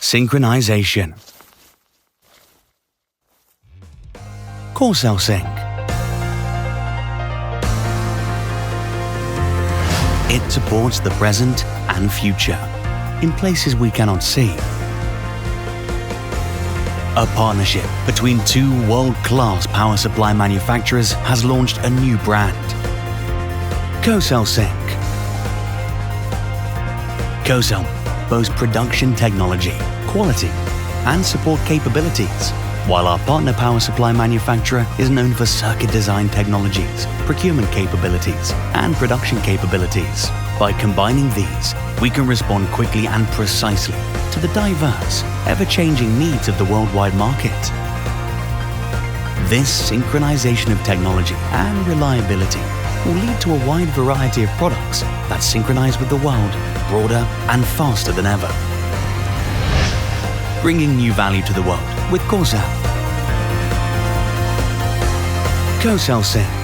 Synchronization. COSELSYNC. It supports the present and future in places we cannot see. A partnership between two world-class power supply manufacturers has launched a new brand, COSELSYNC. Cosel boasts production technology, quality, and support capabilities, while our partner power supply manufacturer is known for circuit design technologies, procurement capabilities, and production capabilities. By combining these, we can respond quickly and precisely to the diverse, ever-changing needs of the worldwide market. This synchronization of technology and reliability will lead to a wide variety of products that synchronize with the world broader and faster than ever. Bringing new value to the world with Cosel. COSELSYNC.